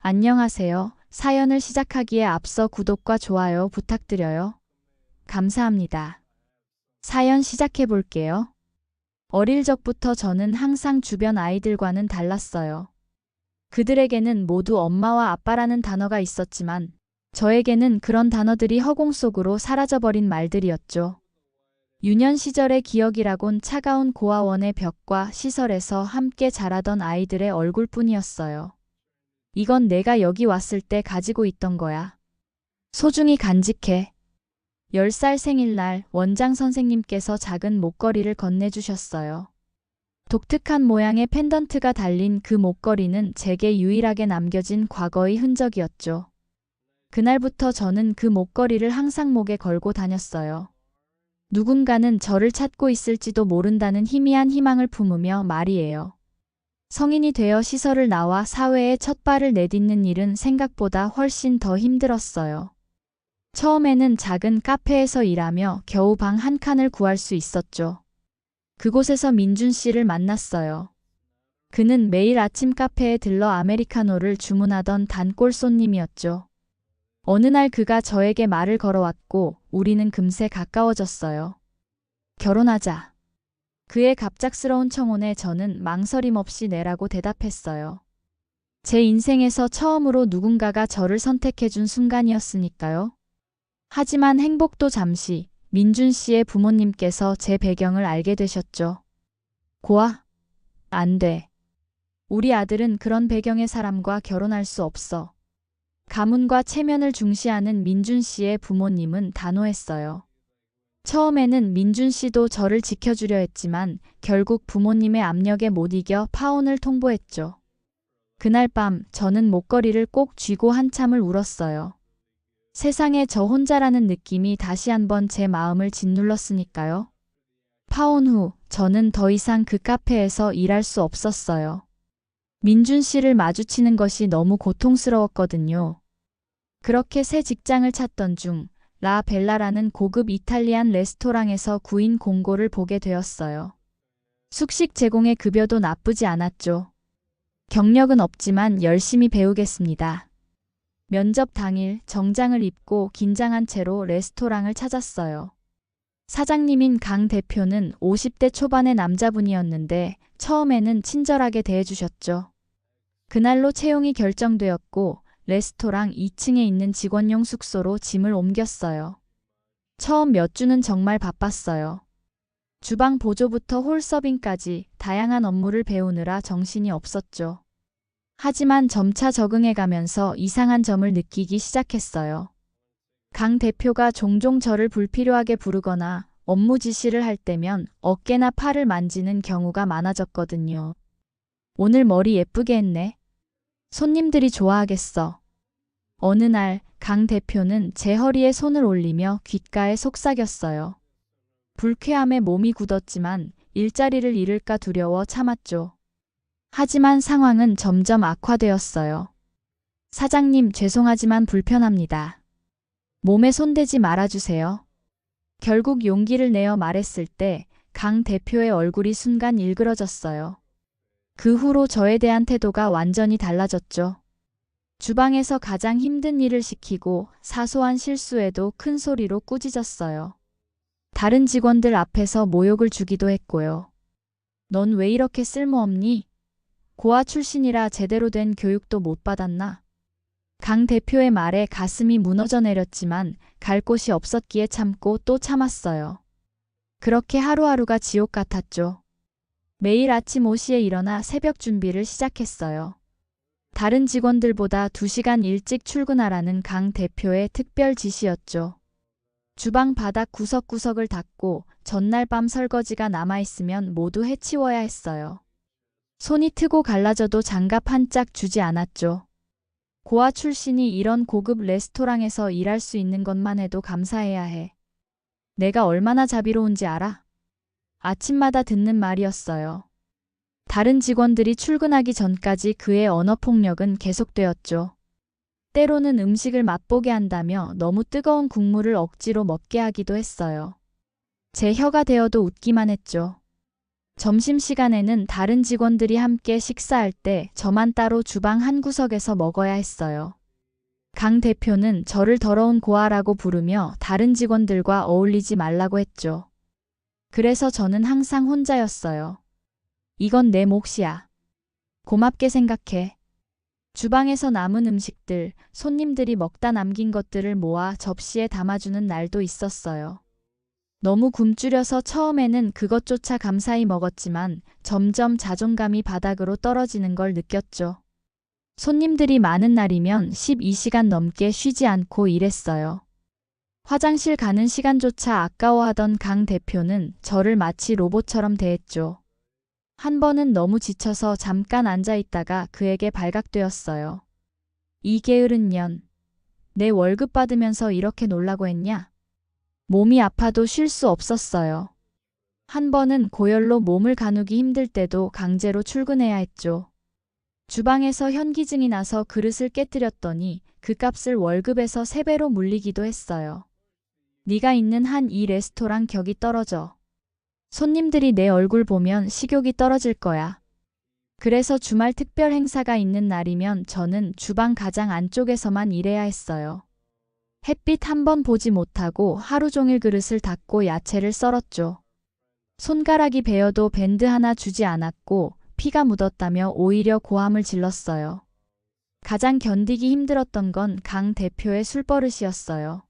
안녕하세요. 사연을 시작하기에 앞서 구독과 좋아요 부탁드려요. 감사합니다. 사연 시작해 볼게요. 어릴 적부터 저는 항상 주변 아이들과는 달랐어요. 그들에게는 모두 엄마와 아빠라는 단어가 있었지만 저에게는 그런 단어들이 허공 속으로 사라져버린 말들이었죠. 유년 시절의 기억이라곤 차가운 고아원의 벽과 시설에서 함께 자라던 아이들의 얼굴뿐이었어요. 이건 내가 여기 왔을 때 가지고 있던 거야. 소중히 간직해. 10살 생일날 원장 선생님께서 작은 목걸이를 건네주셨어요. 독특한 모양의 펜던트가 달린 그 목걸이는 제게 유일하게 남겨진 과거의 흔적이었죠. 그날부터 저는 그 목걸이를 항상 목에 걸고 다녔어요. 누군가는 저를 찾고 있을지도 모른다는 희미한 희망을 품으며 말이에요. 성인이 되어 시설을 나와 사회에 첫 발을 내딛는 일은 생각보다 훨씬 더 힘들었어요. 처음에는 작은 카페에서 일하며 겨우 방 한 칸을 구할 수 있었죠. 그곳에서 민준 씨를 만났어요. 그는 매일 아침 카페에 들러 아메리카노를 주문하던 단골 손님이었죠. 어느 날 그가 저에게 말을 걸어왔고 우리는 금세 가까워졌어요. 결혼하자. 그의 갑작스러운 청혼에 저는 망설임 없이 네라고 대답했어요. 제 인생에서 처음으로 누군가가 저를 선택해준 순간이었으니까요. 하지만 행복도 잠시 민준 씨의 부모님께서 제 배경을 알게 되셨죠. 고아? 안 돼. 우리 아들은 그런 배경의 사람과 결혼할 수 없어. 가문과 체면을 중시하는 민준 씨의 부모님은 단호했어요. 처음에는 민준 씨도 저를 지켜주려 했지만 결국 부모님의 압력에 못 이겨 파혼을 통보했죠. 그날 밤 저는 목걸이를 꼭 쥐고 한참을 울었어요. 세상에 저 혼자라는 느낌이 다시 한번 제 마음을 짓눌렀으니까요. 파혼 후 저는 더 이상 그 카페에서 일할 수 없었어요. 민준 씨를 마주치는 것이 너무 고통스러웠거든요. 그렇게 새 직장을 찾던 중 라 벨라라는 고급 이탈리안 레스토랑에서 구인 공고를 보게 되었어요. 숙식 제공의 급여도 나쁘지 않았죠. 경력은 없지만 열심히 배우겠습니다. 면접 당일 정장을 입고 긴장한 채로 레스토랑을 찾았어요. 사장님인 강 대표는 50대 초반의 남자분이었는데 처음에는 친절하게 대해주셨죠. 그날로 채용이 결정되었고 레스토랑 2층에 있는 직원용 숙소로 짐을 옮겼어요. 처음 몇 주는 정말 바빴어요. 주방 보조부터 홀 서빙까지 다양한 업무를 배우느라 정신이 없었죠. 하지만 점차 적응해가면서 이상한 점을 느끼기 시작했어요. 강 대표가 종종 저를 불필요하게 부르거나 업무 지시를 할 때면 어깨나 팔을 만지는 경우가 많아졌거든요. 오늘 머리 예쁘게 했네. 손님들이 좋아하겠어. 어느 날 강 대표는 제 허리에 손을 올리며 귓가에 속삭였어요. 불쾌함에 몸이 굳었지만 일자리를 잃을까 두려워 참았죠. 하지만 상황은 점점 악화되었어요. 사장님 죄송하지만 불편합니다. 몸에 손대지 말아주세요. 결국 용기를 내어 말했을 때 강 대표의 얼굴이 순간 일그러졌어요. 그 후로 저에 대한 태도가 완전히 달라졌죠. 주방에서 가장 힘든 일을 시키고 사소한 실수에도 큰 소리로 꾸짖었어요. 다른 직원들 앞에서 모욕을 주기도 했고요. 넌 왜 이렇게 쓸모없니? 고아 출신이라 제대로 된 교육도 못 받았나? 강 대표의 말에 가슴이 무너져 내렸지만 갈 곳이 없었기에 참고 또 참았어요. 그렇게 하루하루가 지옥 같았죠. 매일 아침 5시에 일어나 새벽 준비를 시작했어요. 다른 직원들보다 2시간 일찍 출근하라는 강 대표의 특별 지시였죠. 주방 바닥 구석구석을 닦고 전날 밤 설거지가 남아있으면 모두 해치워야 했어요. 손이 트고 갈라져도 장갑 한 짝 주지 않았죠. 고아 출신이 이런 고급 레스토랑에서 일할 수 있는 것만 해도 감사해야 해. 내가 얼마나 자비로운지 알아? 아침마다 듣는 말이었어요. 다른 직원들이 출근하기 전까지 그의 언어폭력은 계속되었죠. 때로는 음식을 맛보게 한다며 너무 뜨거운 국물을 억지로 먹게 하기도 했어요. 제 혀가 되어도 웃기만 했죠. 점심시간에는 다른 직원들이 함께 식사할 때 저만 따로 주방 한 구석에서 먹어야 했어요. 강 대표는 저를 더러운 고아라고 부르며 다른 직원들과 어울리지 말라고 했죠. 그래서 저는 항상 혼자였어요. 이건 내 몫이야. 고맙게 생각해. 주방에서 남은 음식들, 손님들이 먹다 남긴 것들을 모아 접시에 담아주는 날도 있었어요. 너무 굶주려서 처음에는 그것조차 감사히 먹었지만 점점 자존감이 바닥으로 떨어지는 걸 느꼈죠. 손님들이 많은 날이면 12시간 넘게 쉬지 않고 일했어요. 화장실 가는 시간조차 아까워하던 강 대표는 저를 마치 로봇처럼 대했죠. 한 번은 너무 지쳐서 잠깐 앉아 있다가 그에게 발각되었어요. 이 게으른 년. 내 월급 받으면서 이렇게 놀라고 했냐? 몸이 아파도 쉴 수 없었어요. 한 번은 고열로 몸을 가누기 힘들 때도 강제로 출근해야 했죠. 주방에서 현기증이 나서 그릇을 깨뜨렸더니 그 값을 월급에서 3배로 물리기도 했어요. 네가 있는 한 이 레스토랑 격이 떨어져. 손님들이 내 얼굴 보면 식욕이 떨어질 거야. 그래서 주말 특별 행사가 있는 날이면 저는 주방 가장 안쪽에서만 일해야 했어요. 햇빛 한 번 보지 못하고 하루 종일 그릇을 닦고 야채를 썰었죠. 손가락이 베어도 밴드 하나 주지 않았고 피가 묻었다며 오히려 고함을 질렀어요. 가장 견디기 힘들었던 건 강 대표의 술버릇이었어요.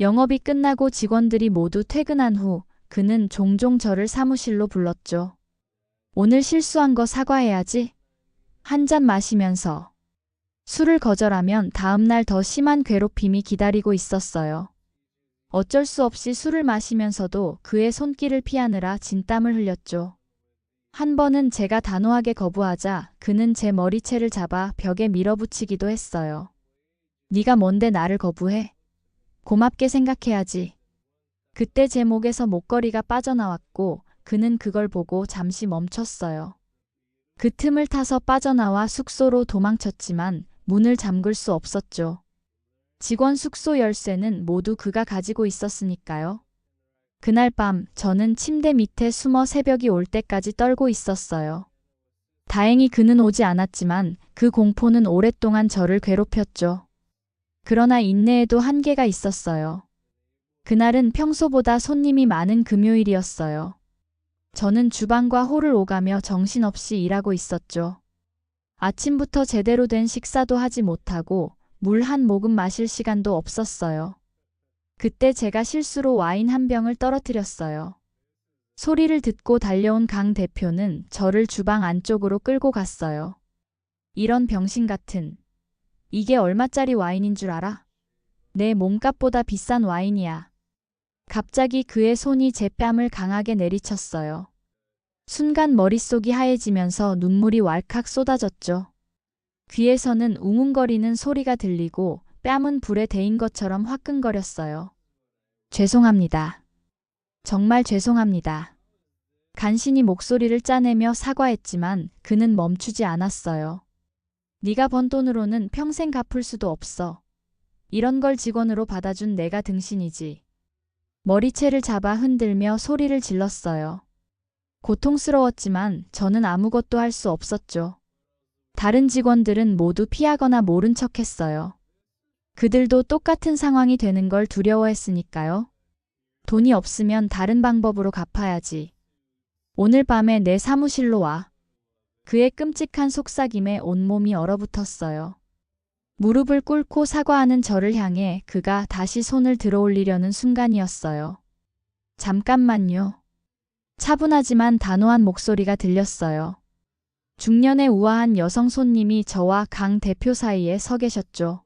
영업이 끝나고 직원들이 모두 퇴근한 후 그는 종종 저를 사무실로 불렀죠. 오늘 실수한 거 사과해야지. 한 잔 마시면서. 술을 거절하면 다음날 더 심한 괴롭힘이 기다리고 있었어요. 어쩔 수 없이 술을 마시면서도 그의 손길을 피하느라 진땀을 흘렸죠. 한 번은 제가 단호하게 거부하자 그는 제 머리채를 잡아 벽에 밀어붙이기도 했어요. 네가 뭔데 나를 거부해? 고맙게 생각해야지. 그때 제 목에서 목걸이가 빠져나왔고 그는 그걸 보고 잠시 멈췄어요. 그 틈을 타서 빠져나와 숙소로 도망쳤지만 문을 잠글 수 없었죠. 직원 숙소 열쇠는 모두 그가 가지고 있었으니까요. 그날 밤 저는 침대 밑에 숨어 새벽이 올 때까지 떨고 있었어요. 다행히 그는 오지 않았지만 그 공포는 오랫동안 저를 괴롭혔죠. 그러나 인내에도 한계가 있었어요. 그날은 평소보다 손님이 많은 금요일이었어요. 저는 주방과 홀을 오가며 정신없이 일하고 있었죠. 아침부터 제대로 된 식사도 하지 못하고 물 한 모금 마실 시간도 없었어요. 그때 제가 실수로 와인 한 병을 떨어뜨렸어요. 소리를 듣고 달려온 강 대표는 저를 주방 안쪽으로 끌고 갔어요. 이런 병신 같은. 이게 얼마짜리 와인인 줄 알아? 내 몸값보다 비싼 와인이야. 갑자기 그의 손이 제 뺨을 강하게 내리쳤어요. 순간 머릿속이 하얘지면서 눈물이 왈칵 쏟아졌죠. 귀에서는 웅웅거리는 소리가 들리고 뺨은 불에 데인 것처럼 화끈거렸어요. 죄송합니다. 정말 죄송합니다. 간신히 목소리를 짜내며 사과했지만 그는 멈추지 않았어요. 네가 번 돈으로는 평생 갚을 수도 없어. 이런 걸 직원으로 받아준 내가 등신이지. 머리채를 잡아 흔들며 소리를 질렀어요. 고통스러웠지만 저는 아무것도 할 수 없었죠. 다른 직원들은 모두 피하거나 모른 척했어요. 그들도 똑같은 상황이 되는 걸 두려워했으니까요. 돈이 없으면 다른 방법으로 갚아야지. 오늘 밤에 내 사무실로 와. 그의 끔찍한 속삭임에 온몸이 얼어붙었어요. 무릎을 꿇고 사과하는 저를 향해 그가 다시 손을 들어올리려는 순간이었어요. 잠깐만요. 차분하지만 단호한 목소리가 들렸어요. 중년의 우아한 여성 손님이 저와 강 대표 사이에 서 계셨죠.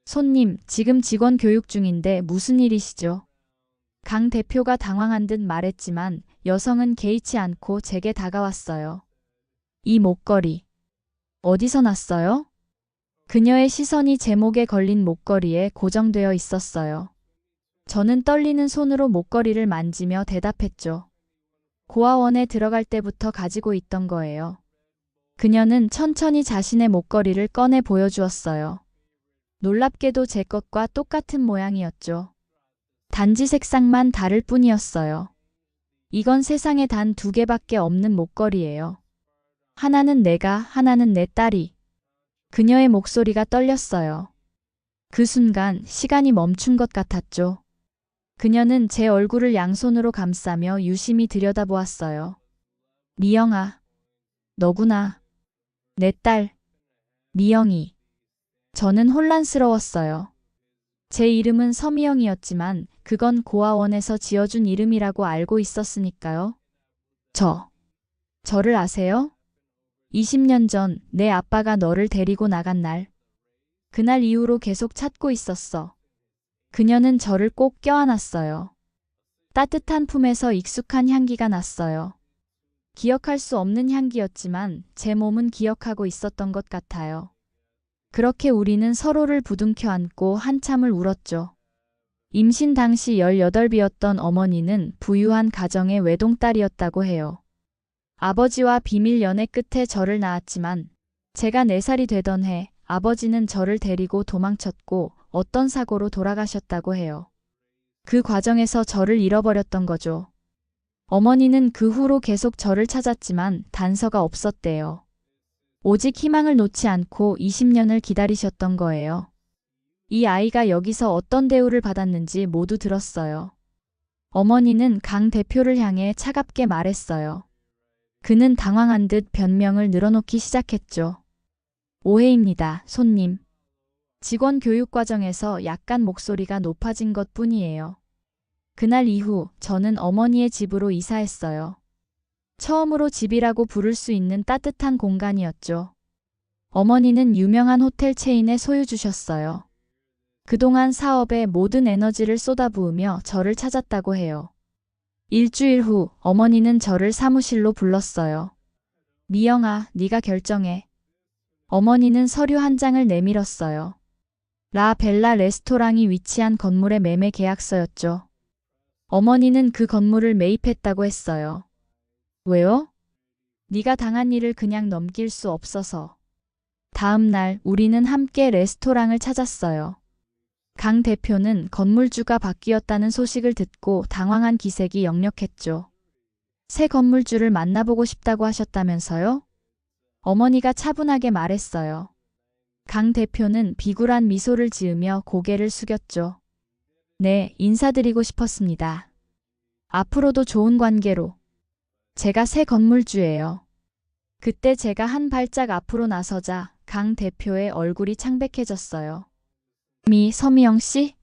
손님, 지금 직원 교육 중인데 무슨 일이시죠? 강 대표가 당황한 듯 말했지만 여성은 개의치 않고 제게 다가왔어요. 이 목걸이. 어디서 났어요? 그녀의 시선이 제 목에 걸린 목걸이에 고정되어 있었어요. 저는 떨리는 손으로 목걸이를 만지며 대답했죠. 고아원에 들어갈 때부터 가지고 있던 거예요. 그녀는 천천히 자신의 목걸이를 꺼내 보여주었어요. 놀랍게도 제 것과 똑같은 모양이었죠. 단지 색상만 다를 뿐이었어요. 이건 세상에 단 2개밖에 없는 목걸이에요. 하나는 내가, 하나는 내 딸이. 그녀의 목소리가 떨렸어요. 그 순간 시간이 멈춘 것 같았죠. 그녀는 제 얼굴을 양손으로 감싸며 유심히 들여다보았어요. 미영아, 너구나. 내 딸, 미영이. 저는 혼란스러웠어요. 제 이름은 서미영이었지만 그건 고아원에서 지어준 이름이라고 알고 있었으니까요. 저를 아세요? 20년 전 내 아빠가 너를 데리고 나간 날. 그날 이후로 계속 찾고 있었어. 그녀는 저를 꼭 껴안았어요. 따뜻한 품에서 익숙한 향기가 났어요. 기억할 수 없는 향기였지만 제 몸은 기억하고 있었던 것 같아요. 그렇게 우리는 서로를 부둥켜 안고 한참을 울었죠. 임신 당시 18이었던 어머니는 부유한 가정의 외동딸이었다고 해요. 아버지와 비밀 연애 끝에 저를 낳았지만 제가 4살이 되던 해 아버지는 저를 데리고 도망쳤고 어떤 사고로 돌아가셨다고 해요. 그 과정에서 저를 잃어버렸던 거죠. 어머니는 그 후로 계속 저를 찾았지만 단서가 없었대요. 오직 희망을 놓지 않고 20년을 기다리셨던 거예요. 이 아이가 여기서 어떤 대우를 받았는지 모두 들었어요. 어머니는 강 대표를 향해 차갑게 말했어요. 그는 당황한 듯 변명을 늘어놓기 시작했죠. 오해입니다, 손님. 직원 교육 과정에서 약간 목소리가 높아진 것 뿐이에요. 그날 이후 저는 어머니의 집으로 이사했어요. 처음으로 집이라고 부를 수 있는 따뜻한 공간이었죠. 어머니는 유명한 호텔 체인의 소유주셨어요. 그동안 사업에 모든 에너지를 쏟아부으며 저를 찾았다고 해요. 일주일 후 어머니는 저를 사무실로 불렀어요. 미영아, 네가 결정해. 어머니는 서류 한 장을 내밀었어요. 라 벨라 레스토랑이 위치한 건물의 매매 계약서였죠. 어머니는 그 건물을 매입했다고 했어요. 왜요? 네가 당한 일을 그냥 넘길 수 없어서. 다음 날 우리는 함께 레스토랑을 찾았어요. 강 대표는 건물주가 바뀌었다는 소식을 듣고 당황한 기색이 역력했죠. 새 건물주를 만나보고 싶다고 하셨다면서요? 어머니가 차분하게 말했어요. 강 대표는 비굴한 미소를 지으며 고개를 숙였죠. 네, 인사드리고 싶었습니다. 앞으로도 좋은 관계로. 제가 새 건물주예요. 그때 제가 한 발짝 앞으로 나서자 강 대표의 얼굴이 창백해졌어요. 서미영 씨?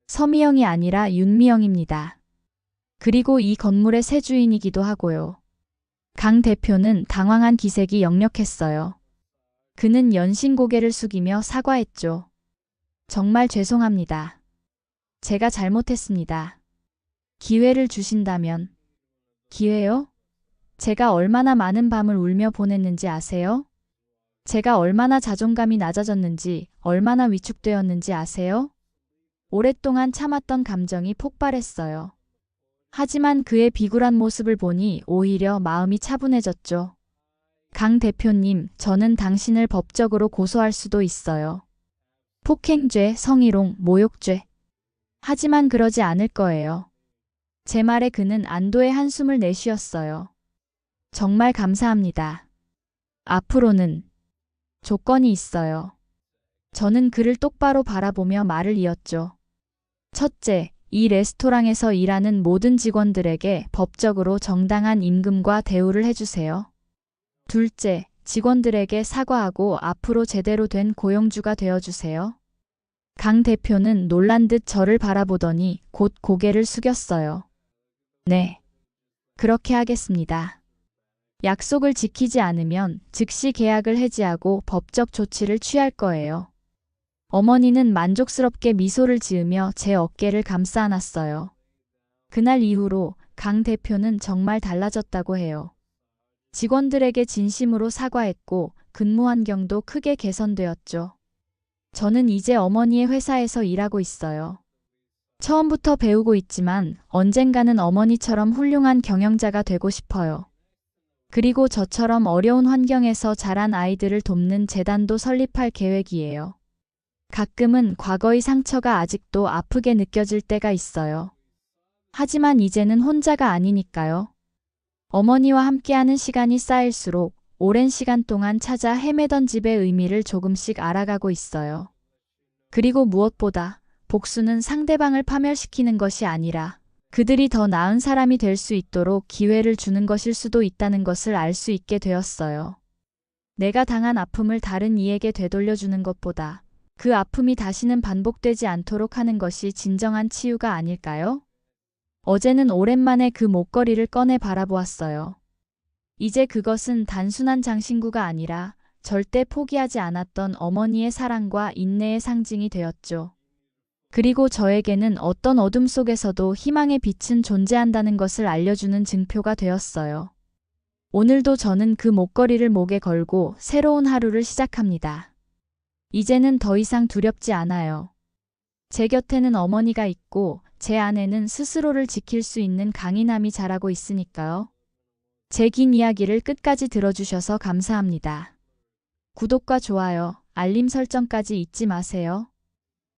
서미영이 아니라 윤미영입니다. 그리고 이 건물의 새 주인이기도 하고요. 강 대표는 당황한 기색이 역력했어요. 그는 연신 고개를 숙이며 사과했죠. 정말 죄송합니다. 제가 잘못했습니다. 기회를 주신다면. 기회요? 제가 얼마나 많은 밤을 울며 보냈는지 아세요? 제가 얼마나 자존감이 낮아졌는지, 얼마나 위축되었는지 아세요? 오랫동안 참았던 감정이 폭발했어요. 하지만 그의 비굴한 모습을 보니 오히려 마음이 차분해졌죠. 강 대표님, 저는 당신을 법적으로 고소할 수도 있어요. 폭행죄, 성희롱, 모욕죄. 하지만 그러지 않을 거예요. 제 말에 그는 안도의 한숨을 내쉬었어요. 정말 감사합니다. 앞으로는 조건이 있어요. 저는 그를 똑바로 바라보며 말을 이었죠. 첫째, 이 레스토랑에서 일하는 모든 직원들에게 법적으로 정당한 임금과 대우를 해주세요. 둘째, 직원들에게 사과하고 앞으로 제대로 된 고용주가 되어주세요. 강 대표는 놀란 듯 저를 바라보더니 곧 고개를 숙였어요. 네, 그렇게 하겠습니다. 약속을 지키지 않으면 즉시 계약을 해지하고 법적 조치를 취할 거예요. 어머니는 만족스럽게 미소를 지으며 제 어깨를 감싸 안았어요. 그날 이후로 강 대표는 정말 달라졌다고 해요. 직원들에게 진심으로 사과했고 근무 환경도 크게 개선되었죠. 저는 이제 어머니의 회사에서 일하고 있어요. 처음부터 배우고 있지만 언젠가는 어머니처럼 훌륭한 경영자가 되고 싶어요. 그리고 저처럼 어려운 환경에서 자란 아이들을 돕는 재단도 설립할 계획이에요. 가끔은 과거의 상처가 아직도 아프게 느껴질 때가 있어요. 하지만 이제는 혼자가 아니니까요. 어머니와 함께하는 시간이 쌓일수록 오랜 시간 동안 찾아 헤매던 집의 의미를 조금씩 알아가고 있어요. 그리고 무엇보다 복수는 상대방을 파멸시키는 것이 아니라 그들이 더 나은 사람이 될 수 있도록 기회를 주는 것일 수도 있다는 것을 알 수 있게 되었어요. 내가 당한 아픔을 다른 이에게 되돌려주는 것보다 그 아픔이 다시는 반복되지 않도록 하는 것이 진정한 치유가 아닐까요? 어제는 오랜만에 그 목걸이를 꺼내 바라보았어요. 이제 그것은 단순한 장신구가 아니라 절대 포기하지 않았던 어머니의 사랑과 인내의 상징이 되었죠. 그리고 저에게는 어떤 어둠 속에서도 희망의 빛은 존재한다는 것을 알려주는 증표가 되었어요. 오늘도 저는 그 목걸이를 목에 걸고 새로운 하루를 시작합니다. 이제는 더 이상 두렵지 않아요. 제 곁에는 어머니가 있고 제 안에는 스스로를 지킬 수 있는 강인함이 자라고 있으니까요. 제 긴 이야기를 끝까지 들어주셔서 감사합니다. 구독과 좋아요, 알림 설정까지 잊지 마세요.